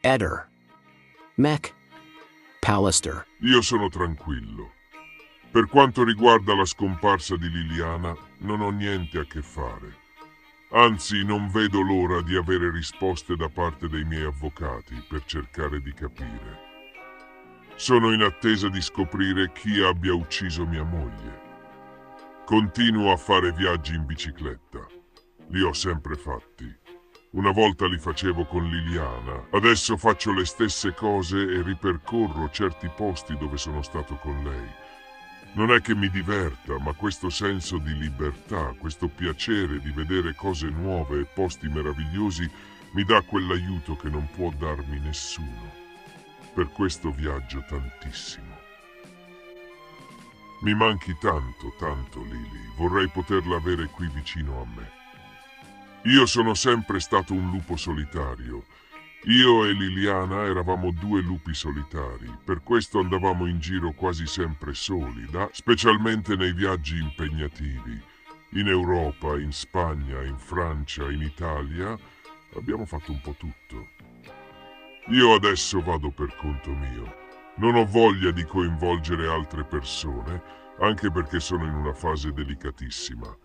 Eder. Mac. Pallister. Io sono tranquillo. Per quanto riguarda la scomparsa di Liliana, non ho niente a che fare. Anzi, non vedo l'ora di avere risposte da parte dei miei avvocati per cercare di capire. Sono in attesa di scoprire chi abbia ucciso mia moglie. Continuo a fare viaggi in bicicletta. Li ho sempre fatti. Una volta li facevo con Liliana, adesso faccio le stesse cose e ripercorro certi posti dove sono stato con lei. Non è che mi diverta, ma questo senso di libertà, questo piacere di vedere cose nuove e posti meravigliosi mi dà quell'aiuto che non può darmi nessuno. Per questo viaggio tantissimo. Mi manchi tanto, tanto, Lily. Vorrei poterla avere qui vicino a me. Io sono sempre stato un lupo solitario. Io e Liliana eravamo due lupi solitari, per questo andavamo in giro quasi sempre soli, specialmente nei viaggi impegnativi. In Europa, in Spagna, in Francia, in Italia, abbiamo fatto un po' tutto. Io adesso vado per conto mio. Non ho voglia di coinvolgere altre persone, anche perché sono in una fase delicatissima.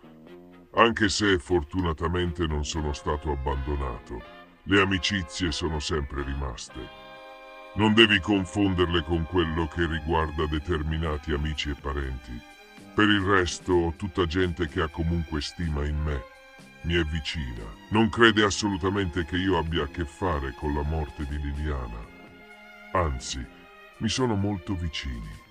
Anche se fortunatamente non sono stato abbandonato, le amicizie sono sempre rimaste. Non devi confonderle con quello che riguarda determinati amici e parenti. Per il resto, tutta gente che ha comunque stima in me, mi è vicina. Non crede assolutamente che io abbia a che fare con la morte di Liliana. Anzi, mi sono molto vicini.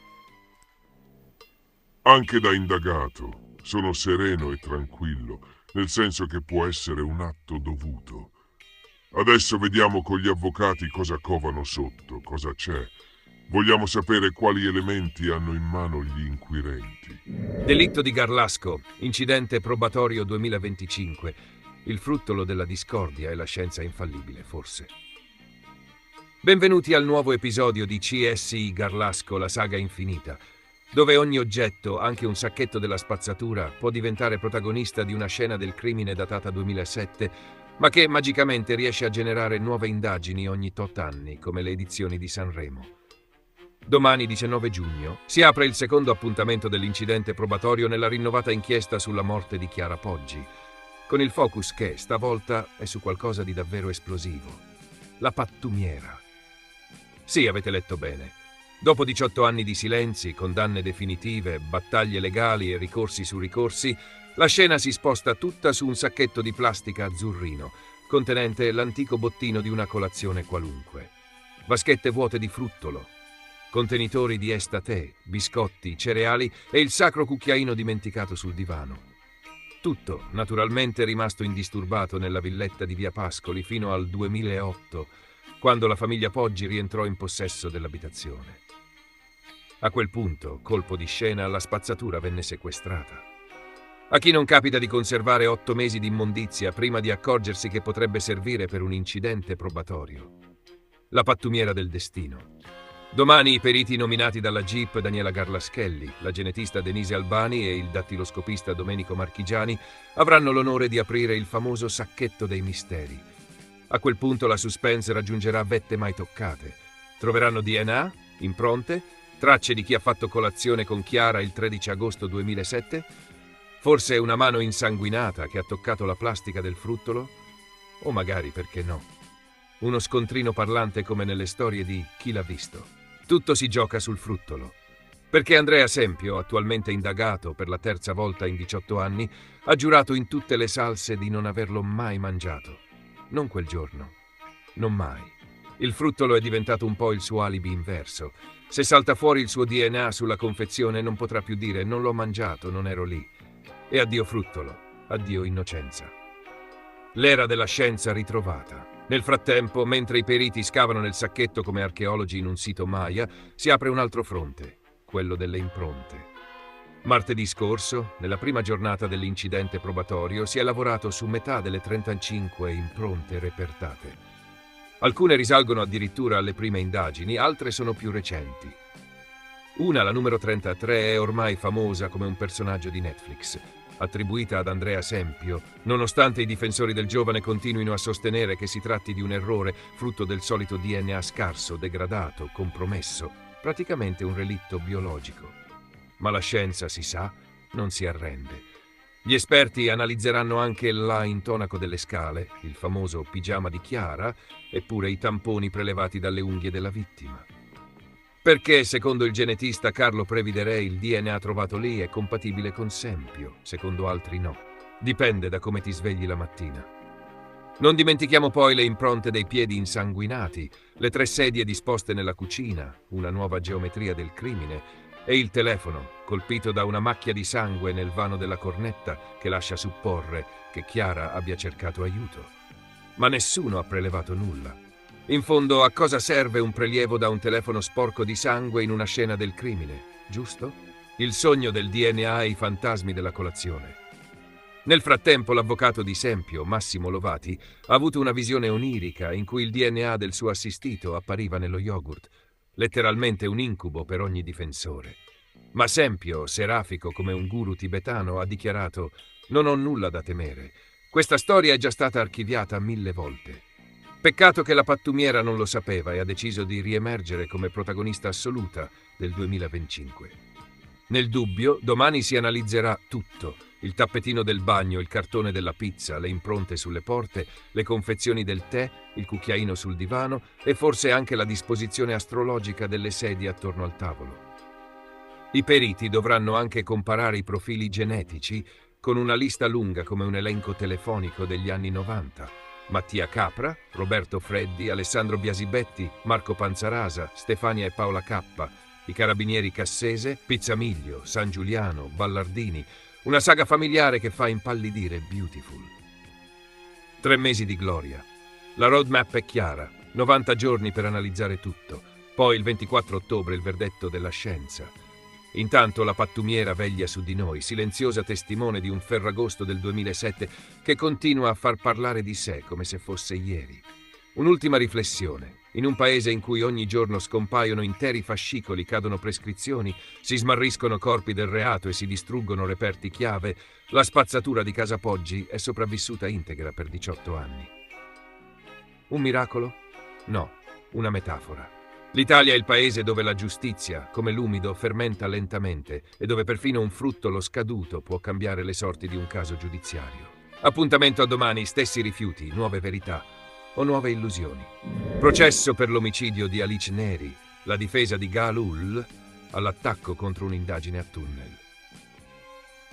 Anche da indagato, sono sereno e tranquillo, nel senso che può essere un atto dovuto. Adesso vediamo con gli avvocati cosa covano sotto, cosa c'è. Vogliamo sapere quali elementi hanno in mano gli inquirenti. Delitto di Garlasco, incidente probatorio 2025. Il fruttolo della discordia e la scienza infallibile, forse. Benvenuti al nuovo episodio di CSI Garlasco, la saga infinita, dove ogni oggetto, anche un sacchetto della spazzatura, può diventare protagonista di una scena del crimine datata 2007, ma che magicamente riesce a generare nuove indagini ogni tot anni, come le edizioni di Sanremo. Domani, 19 giugno, si apre il secondo appuntamento dell'incidente probatorio nella rinnovata inchiesta sulla morte di Chiara Poggi, con il focus che, stavolta, è su qualcosa di davvero esplosivo. La pattumiera. Sì, avete letto bene. Dopo 18 anni di silenzi, condanne definitive, battaglie legali e ricorsi su ricorsi, la scena si sposta tutta su un sacchetto di plastica azzurrino, contenente l'antico bottino di una colazione qualunque. Vaschette vuote di fruttolo, contenitori di estate, biscotti, cereali e il sacro cucchiaino dimenticato sul divano. Tutto, naturalmente, rimasto indisturbato nella villetta di Via Pascoli fino al 2008, quando la famiglia Poggi rientrò in possesso dell'abitazione. A quel punto, colpo di scena, la spazzatura venne sequestrata. A chi non capita di conservare 8 mesi di immondizia prima di accorgersi che potrebbe servire per un incidente probatorio? La pattumiera del destino. Domani i periti nominati dalla GIP Daniela Garlaschelli, la genetista Denise Albani e il dattiloscopista Domenico Marchigiani avranno l'onore di aprire il famoso sacchetto dei misteri. A quel punto la suspense raggiungerà vette mai toccate. Troveranno DNA, impronte, tracce di chi ha fatto colazione con Chiara il 13 agosto 2007? Forse una mano insanguinata che ha toccato la plastica del fruttolo? O magari, perché no, uno scontrino parlante come nelle storie di Chi l'ha visto. Tutto si gioca sul fruttolo. Perché Andrea Sempio, attualmente indagato per la terza volta in 18 anni, ha giurato in tutte le salse di non averlo mai mangiato. Non quel giorno. Non mai. Il fruttolo è diventato un po' il suo alibi inverso. Se salta fuori il suo DNA sulla confezione non potrà più dire «non l'ho mangiato, non ero lì». E addio fruttolo, addio innocenza. L'era della scienza ritrovata. Nel frattempo, mentre i periti scavano nel sacchetto come archeologi in un sito Maya, si apre un altro fronte, quello delle impronte. Martedì scorso, nella prima giornata dell'incidente probatorio, si è lavorato su metà delle 35 impronte repertate. Alcune risalgono addirittura alle prime indagini, altre sono più recenti. Una, la numero 33, è ormai famosa come un personaggio di Netflix. attribuita ad Andrea Sempio, nonostante i difensori del giovane continuino a sostenere che si tratti di un errore frutto del solito DNA scarso, degradato, compromesso, praticamente un relitto biologico. Ma la scienza, si sa, non si arrende. Gli esperti analizzeranno anche la intonaco delle scale, il famoso pigiama di Chiara, eppure i tamponi prelevati dalle unghie della vittima. Perché, secondo il genetista Carlo Previdere, il DNA trovato lì è compatibile con Sempio, secondo altri no. Dipende da come ti svegli la mattina. Non dimentichiamo poi le impronte dei piedi insanguinati, le 3 sedie disposte nella cucina, una nuova geometria del crimine e il telefono, colpito da una macchia di sangue nel vano della cornetta che lascia supporre che Chiara abbia cercato aiuto. Ma nessuno ha prelevato nulla. In fondo, a cosa serve un prelievo da un telefono sporco di sangue in una scena del crimine, giusto? Il sogno del DNA e i fantasmi della colazione. Nel frattempo, l'avvocato di Sempio, Massimo Lovati, ha avuto una visione onirica in cui il DNA del suo assistito appariva nello yogurt, letteralmente un incubo per ogni difensore. Ma Sempio, serafico come un guru tibetano, ha dichiarato: «Non ho nulla da temere. Questa storia è già stata archiviata 1000 volte». Peccato che la pattumiera non lo sapeva e ha deciso di riemergere come protagonista assoluta del 2025. Nel dubbio, domani si analizzerà tutto: il tappetino del bagno, il cartone della pizza, le impronte sulle porte, le confezioni del tè, il cucchiaino sul divano e forse anche la disposizione astrologica delle sedie attorno al tavolo. I periti dovranno anche comparare i profili genetici con una lista lunga come un elenco telefonico degli anni 90. Mattia Capra, Roberto Freddi, Alessandro Biasibetti, Marco Panzarasa, Stefania e Paola Cappa, i carabinieri Cassese, Pizzamiglio, San Giuliano, Ballardini, una saga familiare che fa impallidire Beautiful. 3 mesi di gloria. La roadmap è chiara, 90 giorni per analizzare tutto, poi il 24 ottobre il verdetto della scienza. Intanto la pattumiera veglia su di noi, silenziosa testimone di un Ferragosto del 2007 che continua a far parlare di sé come se fosse ieri. Un'ultima riflessione. In un paese in cui ogni giorno scompaiono interi fascicoli, cadono prescrizioni, si smarriscono corpi del reato e si distruggono reperti chiave, la spazzatura di Casa Poggi è sopravvissuta integra per 18 anni. Un miracolo? No, una metafora. L'Italia è il paese dove la giustizia, come l'umido, fermenta lentamente e dove perfino un fruttolo scaduto può cambiare le sorti di un caso giudiziario. Appuntamento a domani, stessi rifiuti, nuove verità o nuove illusioni. Processo per l'omicidio di Alice Neri, la difesa di Galul all'attacco contro un'indagine a tunnel.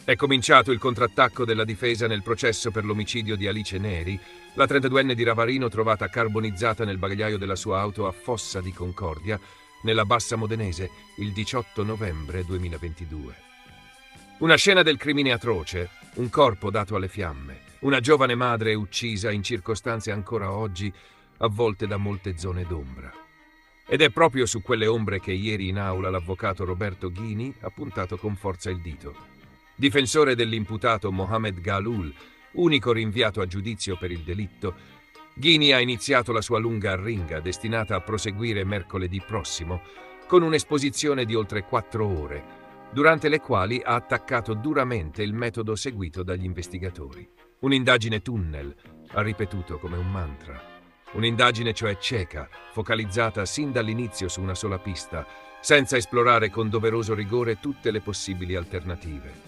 È cominciato il contrattacco della difesa nel processo per l'omicidio di Alice Neri, la 32enne di Ravarino trovata carbonizzata nel bagagliaio della sua auto a Fossa di Concordia, nella Bassa Modenese, il 18 novembre 2022. Una scena del crimine atroce, un corpo dato alle fiamme, una giovane madre uccisa in circostanze ancora oggi avvolte da molte zone d'ombra. Ed è proprio su quelle ombre che ieri in aula l'avvocato Roberto Ghini ha puntato con forza il dito. Difensore dell'imputato Mohamed Galul, unico rinviato a giudizio per il delitto, Ghini ha iniziato la sua lunga arringa, destinata a proseguire mercoledì prossimo, con un'esposizione di oltre 4 ore, durante le quali ha attaccato duramente il metodo seguito dagli investigatori. Un'indagine tunnel, ha ripetuto come un mantra. Un'indagine cioè cieca, focalizzata sin dall'inizio su una sola pista, senza esplorare con doveroso rigore tutte le possibili alternative.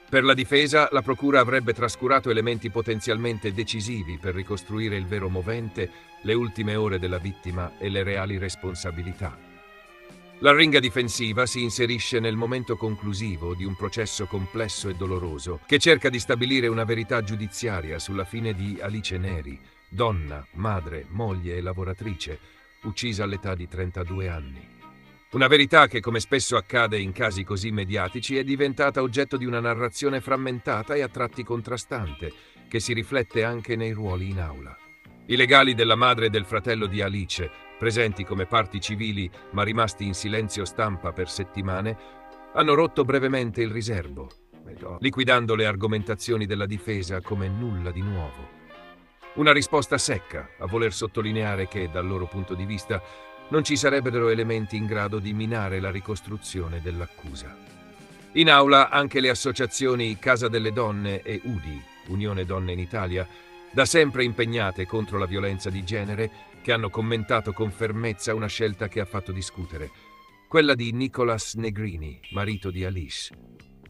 Per la difesa, la procura avrebbe trascurato elementi potenzialmente decisivi per ricostruire il vero movente, le ultime ore della vittima e le reali responsabilità. L'arringa difensiva si inserisce nel momento conclusivo di un processo complesso e doloroso che cerca di stabilire una verità giudiziaria sulla fine di Alice Neri, donna, madre, moglie e lavoratrice, uccisa all'età di 32 anni. Una verità che, come spesso accade in casi così mediatici, è diventata oggetto di una narrazione frammentata e a tratti contrastante, che si riflette anche nei ruoli in aula. I legali della madre e del fratello di Alice, presenti come parti civili ma rimasti in silenzio stampa per settimane, hanno rotto brevemente il riserbo, liquidando le argomentazioni della difesa come nulla di nuovo. Una risposta secca, a voler sottolineare che, dal loro punto di vista, non ci sarebbero elementi in grado di minare la ricostruzione dell'accusa. In aula anche le associazioni Casa delle Donne e UDI, Unione Donne in Italia, da sempre impegnate contro la violenza di genere, che hanno commentato con fermezza una scelta che ha fatto discutere, quella di Nicholas Negrini, marito di Alice,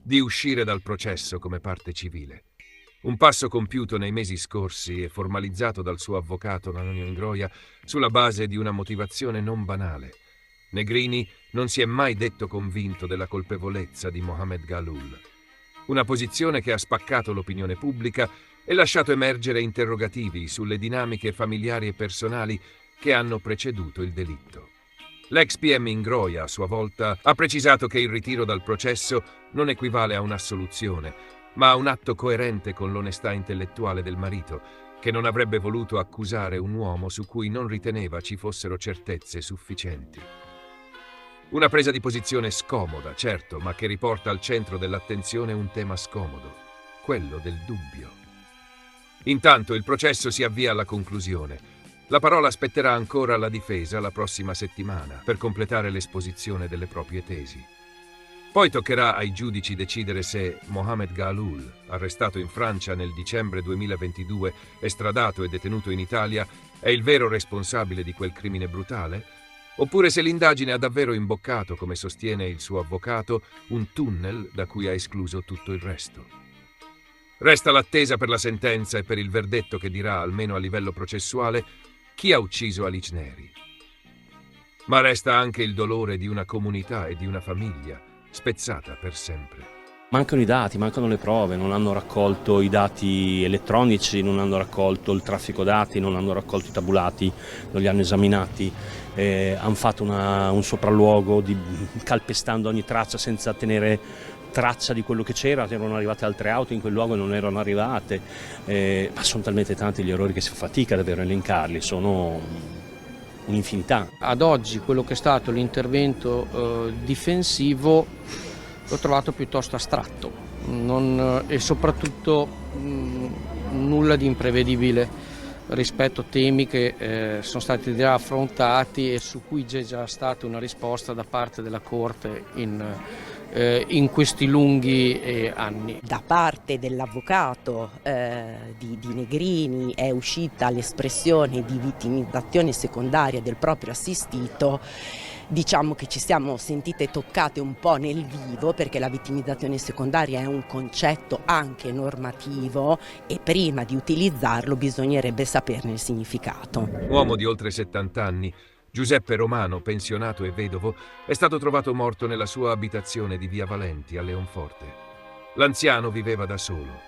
di uscire dal processo come parte civile. Un passo compiuto nei mesi scorsi e formalizzato dal suo avvocato Antonio Ingroia sulla base di una motivazione non banale. Negrini non si è mai detto convinto della colpevolezza di Mohamed Galoul. Una posizione che ha spaccato l'opinione pubblica e lasciato emergere interrogativi sulle dinamiche familiari e personali che hanno preceduto il delitto. L'ex PM Ingroia, a sua volta, ha precisato che il ritiro dal processo non equivale a un'assoluzione, ma a un atto coerente con l'onestà intellettuale del marito, che non avrebbe voluto accusare un uomo su cui non riteneva ci fossero certezze sufficienti. Una presa di posizione scomoda, certo, ma che riporta al centro dell'attenzione un tema scomodo, quello del dubbio. Intanto il processo si avvia alla conclusione. La parola spetterà ancora alla difesa la prossima settimana per completare l'esposizione delle proprie tesi. Poi toccherà ai giudici decidere se Mohamed Galoul, arrestato in Francia nel dicembre 2022, estradato e detenuto in Italia, è il vero responsabile di quel crimine brutale, oppure se l'indagine ha davvero imboccato, come sostiene il suo avvocato, un tunnel da cui ha escluso tutto il resto. Resta l'attesa per la sentenza e per il verdetto che dirà, almeno a livello processuale, chi ha ucciso Alice Neri. Ma resta anche il dolore di una comunità e di una famiglia, spezzata per sempre. Mancano i dati, mancano le prove, non hanno raccolto i dati elettronici, non hanno raccolto il traffico dati, non hanno raccolto i tabulati, non li hanno esaminati, hanno fatto un sopralluogo calpestando ogni traccia senza tenere traccia di quello che c'era, erano arrivate altre auto in quel luogo e non erano arrivate, ma sono talmente tanti gli errori che si fa fatica davvero a elencarli, sono un'infinità. Ad oggi quello che è stato l'intervento difensivo l'ho trovato piuttosto astratto e soprattutto nulla di imprevedibile rispetto a temi che sono stati già affrontati e su cui c'è già stata una risposta da parte della Corte in questi lunghi anni. Da parte dell'avvocato di Negrini è uscita l'espressione di vittimizzazione secondaria del proprio assistito. Diciamo che ci siamo sentite toccate un po' nel vivo, perché la vittimizzazione secondaria è un concetto anche normativo e prima di utilizzarlo bisognerebbe saperne il significato. Uomo di oltre 70 anni, Giuseppe Romano, pensionato e vedovo, è stato trovato morto nella sua abitazione di Via Valenti a Leonforte. L'anziano viveva da solo.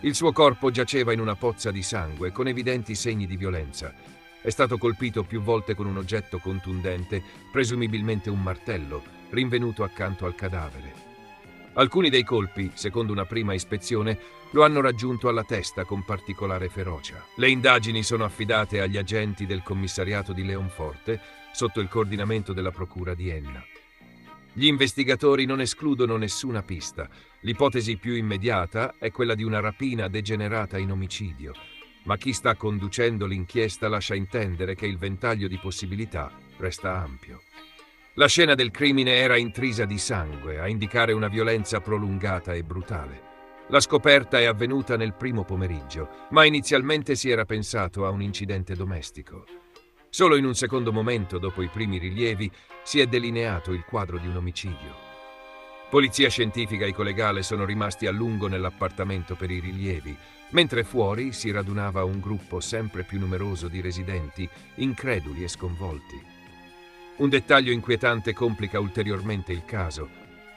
Il suo corpo giaceva in una pozza di sangue con evidenti segni di violenza. È stato colpito più volte con un oggetto contundente, presumibilmente un martello, rinvenuto accanto al cadavere. Alcuni dei colpi, secondo una prima ispezione, lo hanno raggiunto alla testa con particolare ferocia. Le indagini sono affidate agli agenti del commissariato di Leonforte, sotto il coordinamento della procura di Enna. Gli investigatori non escludono nessuna pista. L'ipotesi più immediata è quella di una rapina degenerata in omicidio, ma chi sta conducendo l'inchiesta lascia intendere che il ventaglio di possibilità resta ampio. La scena del crimine era intrisa di sangue, a indicare una violenza prolungata e brutale. La scoperta è avvenuta nel primo pomeriggio, ma inizialmente si era pensato a un incidente domestico. Solo in un secondo momento, dopo i primi rilievi, si è delineato il quadro di un omicidio. Polizia scientifica e collegale sono rimasti a lungo nell'appartamento per i rilievi, mentre fuori si radunava un gruppo sempre più numeroso di residenti, increduli e sconvolti. Un dettaglio inquietante complica ulteriormente il caso.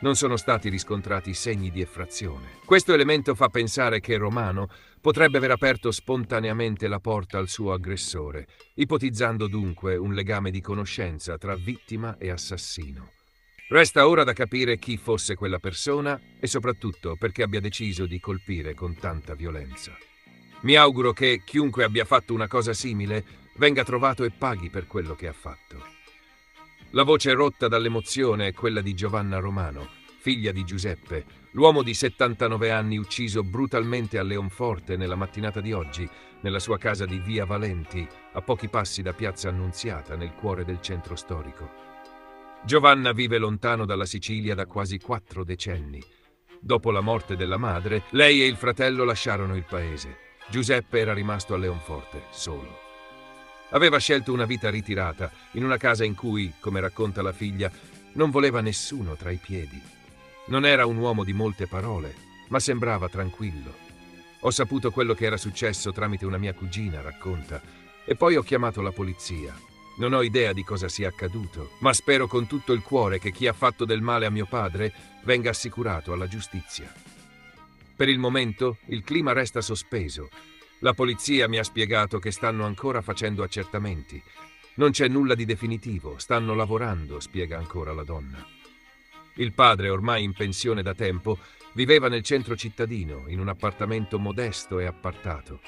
Non sono stati riscontrati segni di effrazione. Questo elemento fa pensare che Romano potrebbe aver aperto spontaneamente la porta al suo aggressore, ipotizzando dunque un legame di conoscenza tra vittima e assassino. Resta ora da capire chi fosse quella persona e soprattutto perché abbia deciso di colpire con tanta violenza. Mi auguro che chiunque abbia fatto una cosa simile venga trovato e paghi per quello che ha fatto. La voce rotta dall'emozione è quella di Giovanna Romano, figlia di Giuseppe, l'uomo di 79 anni ucciso brutalmente a Leonforte nella mattinata di oggi, nella sua casa di Via Valenti, a pochi passi da Piazza Annunziata, nel cuore del centro storico. Giovanna vive lontano dalla Sicilia da quasi 4 decenni. Dopo la morte della madre, lei e il fratello lasciarono il paese. Giuseppe era rimasto a Leonforte, solo. Aveva scelto una vita ritirata, in una casa in cui, come racconta la figlia, non voleva nessuno tra i piedi. Non era un uomo di molte parole, ma sembrava tranquillo. Ho saputo quello che era successo tramite una mia cugina, racconta, e poi ho chiamato la polizia. Non ho idea di cosa sia accaduto, ma spero con tutto il cuore che chi ha fatto del male a mio padre venga assicurato alla giustizia. Per il momento il clima resta sospeso. La polizia mi ha spiegato che stanno ancora facendo accertamenti. Non c'è nulla di definitivo, stanno lavorando, spiega ancora la donna. Il padre, ormai in pensione da tempo, viveva nel centro cittadino, in un appartamento modesto e appartato.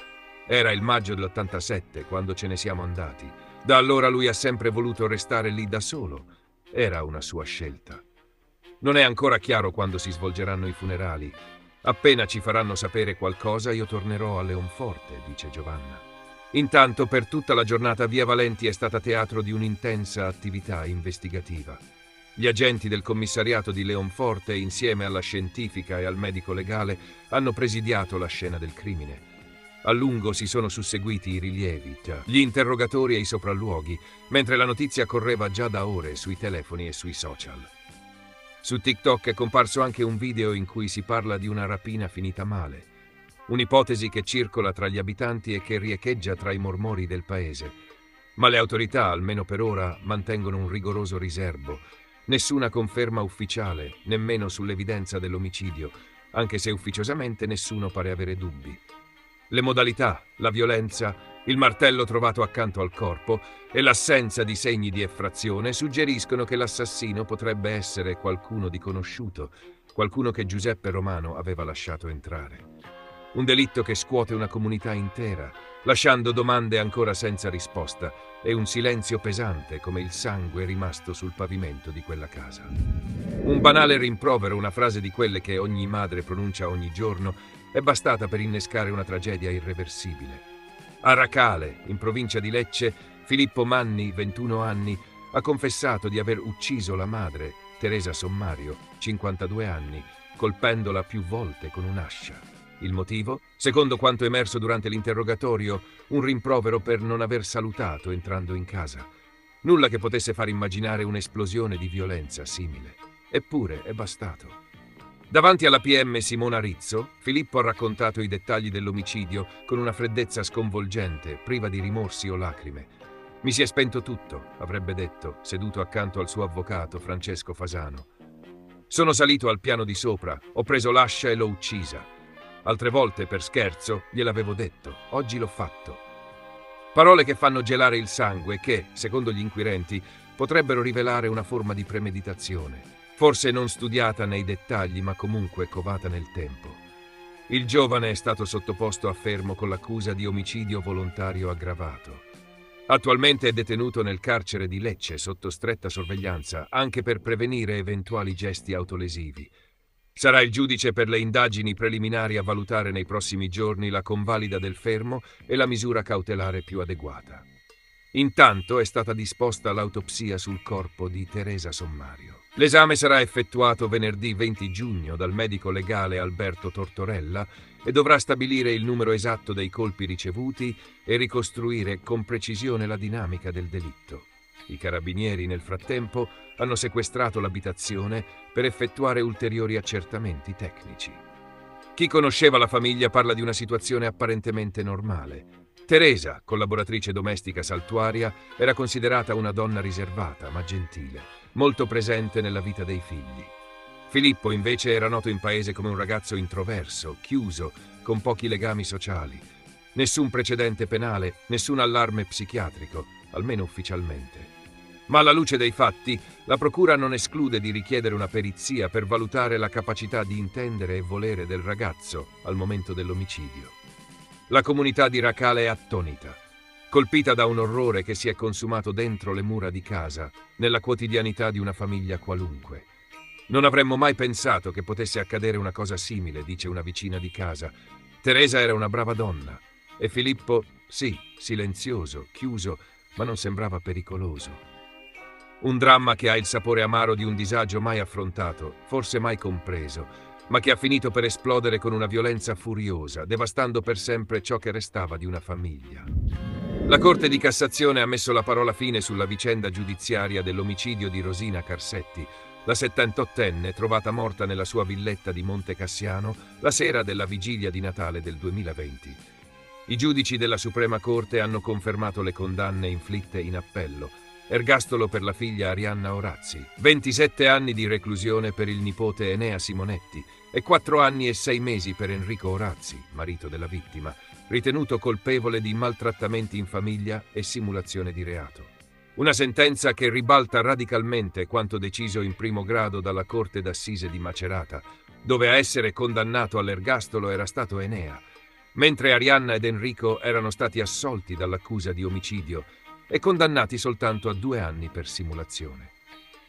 Era il maggio dell'87 quando ce ne siamo andati. Da allora lui ha sempre voluto restare lì da solo. Era una sua scelta. Non è ancora chiaro quando si svolgeranno i funerali. Appena ci faranno sapere qualcosa io tornerò a Leonforte, dice Giovanna. Intanto per tutta la giornata Via Valenti è stata teatro di un'intensa attività investigativa. Gli agenti del commissariato di Leonforte, insieme alla scientifica e al medico legale, hanno presidiato la scena del crimine. A lungo si sono susseguiti i rilievi, gli interrogatori e i sopralluoghi, mentre la notizia correva già da ore sui telefoni e sui social. Su TikTok è comparso anche un video in cui si parla di una rapina finita male. Un'ipotesi che circola tra gli abitanti e che riecheggia tra i mormori del paese. Ma le autorità, almeno per ora, mantengono un rigoroso riserbo. Nessuna conferma ufficiale, nemmeno sull'evidenza dell'omicidio, anche se ufficiosamente nessuno pare avere dubbi. Le modalità, la violenza, il martello trovato accanto al corpo e l'assenza di segni di effrazione suggeriscono che l'assassino potrebbe essere qualcuno di conosciuto, qualcuno che Giuseppe Romano aveva lasciato entrare. Un delitto che scuote una comunità intera, lasciando domande ancora senza risposta e un silenzio pesante come il sangue rimasto sul pavimento di quella casa. Un banale rimprovero, una frase di quelle che ogni madre pronuncia ogni giorno, è bastata per innescare una tragedia irreversibile. A Racale, in provincia di Lecce, Filippo Manni, 21 anni, ha confessato di aver ucciso la madre, Teresa Sommario, 52 anni, colpendola più volte con un'ascia. Il motivo? Secondo quanto emerso durante l'interrogatorio, un rimprovero per non aver salutato entrando in casa. Nulla che potesse far immaginare un'esplosione di violenza simile. Eppure è bastato. Davanti alla PM Simona Rizzo, Filippo ha raccontato i dettagli dell'omicidio con una freddezza sconvolgente, priva di rimorsi o lacrime. Mi si è spento tutto, avrebbe detto, seduto accanto al suo avvocato Francesco Fasano. Sono salito al piano di sopra, ho preso l'ascia e l'ho uccisa. Altre volte, per scherzo, gliel'avevo detto, oggi l'ho fatto. Parole che fanno gelare il sangue e che, secondo gli inquirenti, potrebbero rivelare una forma di premeditazione. Forse non studiata nei dettagli, ma comunque covata nel tempo. Il giovane è stato sottoposto a fermo con l'accusa di omicidio volontario aggravato. Attualmente è detenuto nel carcere di Lecce sotto stretta sorveglianza, anche per prevenire eventuali gesti autolesivi. Sarà il giudice per le indagini preliminari a valutare nei prossimi giorni la convalida del fermo e la misura cautelare più adeguata. Intanto è stata disposta l'autopsia sul corpo di Teresa Sommario. L'esame sarà effettuato venerdì 20 giugno dal medico legale Alberto Tortorella e dovrà stabilire il numero esatto dei colpi ricevuti e ricostruire con precisione la dinamica del delitto. I carabinieri, nel frattempo, hanno sequestrato l'abitazione per effettuare ulteriori accertamenti tecnici. Chi conosceva la famiglia parla di una situazione apparentemente normale. Teresa, collaboratrice domestica saltuaria, era considerata una donna riservata ma gentile, molto presente nella vita dei figli. Filippo invece era noto in paese come un ragazzo introverso, chiuso, con pochi legami sociali. Nessun precedente penale, nessun allarme psichiatrico, almeno ufficialmente. Ma alla luce dei fatti, la procura non esclude di richiedere una perizia per valutare la capacità di intendere e volere del ragazzo al momento dell'omicidio. La comunità di Racale è attonita, colpita da un orrore che si è consumato dentro le mura di casa, nella quotidianità di una famiglia qualunque. Non avremmo mai pensato che potesse accadere una cosa simile, dice una vicina di casa. Teresa era una brava donna e Filippo, sì, silenzioso, chiuso, ma non sembrava pericoloso. Un dramma che ha il sapore amaro di un disagio mai affrontato, forse mai compreso, ma che ha finito per esplodere con una violenza furiosa, devastando per sempre ciò che restava di una famiglia. La Corte di Cassazione ha messo la parola fine sulla vicenda giudiziaria dell'omicidio di Rosina Carsetti, la 78enne trovata morta nella sua villetta di Monte Cassiano la sera della vigilia di Natale del 2020. I giudici della Suprema Corte hanno confermato le condanne inflitte in appello. Ergastolo per la figlia Arianna Orazzi, 27 anni di reclusione per il nipote Enea Simonetti e 4 anni e 6 mesi per Enrico Orazzi, marito della vittima, ritenuto colpevole di maltrattamenti in famiglia e simulazione di reato. Una sentenza che ribalta radicalmente quanto deciso in primo grado dalla Corte d'Assise di Macerata, dove a essere condannato all'ergastolo era stato Enea, mentre Arianna ed Enrico erano stati assolti dall'accusa di omicidio e condannati soltanto a 2 anni per simulazione.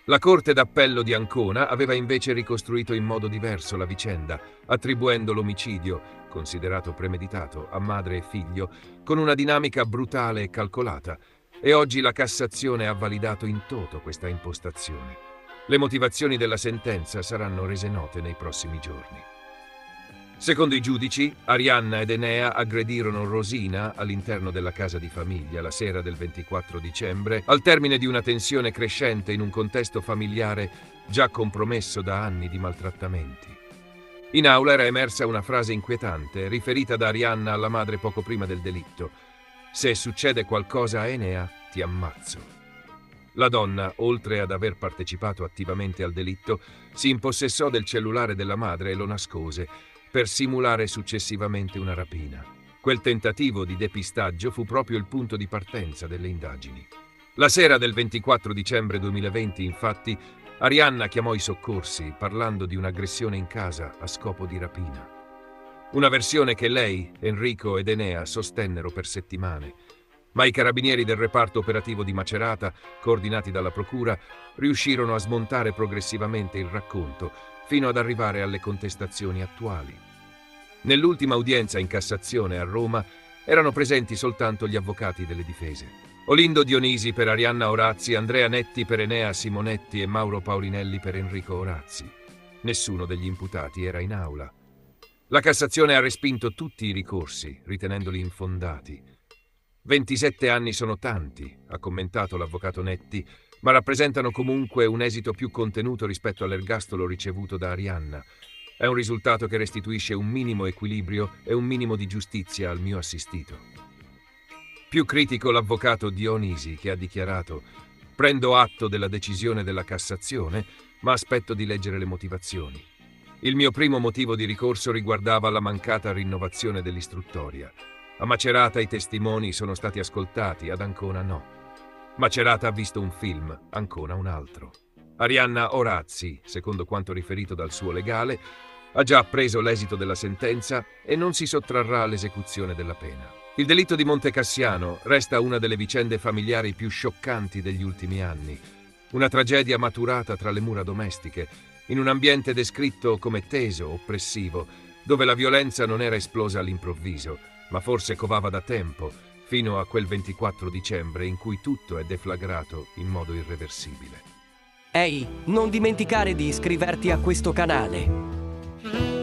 La Corte d'Appello di Ancona aveva invece ricostruito in modo diverso la vicenda, attribuendo l'omicidio, considerato premeditato, a madre e figlio, con una dinamica brutale e calcolata, e oggi la Cassazione ha validato in toto questa impostazione. Le motivazioni della sentenza saranno rese note nei prossimi giorni. Secondo i giudici, Arianna ed Enea aggredirono Rosina all'interno della casa di famiglia la sera del 24 dicembre, al termine di una tensione crescente in un contesto familiare già compromesso da anni di maltrattamenti. In aula era emersa una frase inquietante, riferita da Arianna alla madre poco prima del delitto: «Se succede qualcosa a Enea, ti ammazzo». La donna, oltre ad aver partecipato attivamente al delitto, si impossessò del cellulare della madre e lo nascose, per simulare successivamente una rapina. Quel tentativo di depistaggio fu proprio il punto di partenza delle indagini. La sera del 24 dicembre 2020, infatti, Arianna chiamò i soccorsi parlando di un'aggressione in casa a scopo di rapina. Una versione che lei, Enrico ed Enea sostennero per settimane, ma i carabinieri del reparto operativo di Macerata, coordinati dalla procura, riuscirono a smontare progressivamente il racconto fino ad arrivare alle contestazioni attuali. Nell'ultima udienza in Cassazione a Roma erano presenti soltanto gli avvocati delle difese. Olindo Dionisi per Arianna Orazzi, Andrea Netti per Enea Simonetti e Mauro Paulinelli per Enrico Orazzi. Nessuno degli imputati era in aula. La Cassazione ha respinto tutti i ricorsi, ritenendoli infondati. 27 anni sono tanti, ha commentato l'avvocato Netti, ma rappresentano comunque un esito più contenuto rispetto all'ergastolo ricevuto da Arianna. È un risultato che restituisce un minimo equilibrio e un minimo di giustizia al mio assistito. Più critico l'avvocato Dionisi, che ha dichiarato: «Prendo atto della decisione della Cassazione, ma aspetto di leggere le motivazioni. Il mio primo motivo di ricorso riguardava la mancata rinnovazione dell'istruttoria. A Macerata i testimoni sono stati ascoltati, ad Ancona no. Macerata ha visto un film, Ancona un altro. Arianna Orazzi, secondo quanto riferito dal suo legale, ha già appreso l'esito della sentenza e non si sottrarrà all'esecuzione della pena. Il delitto di Monte Cassiano resta una delle vicende familiari più scioccanti degli ultimi anni, una tragedia maturata tra le mura domestiche, in un ambiente descritto come teso, oppressivo, dove la violenza non era esplosa all'improvviso, ma forse covava da tempo, fino a quel 24 dicembre in cui tutto è deflagrato in modo irreversibile. Ehi, non dimenticare di iscriverti a questo canale.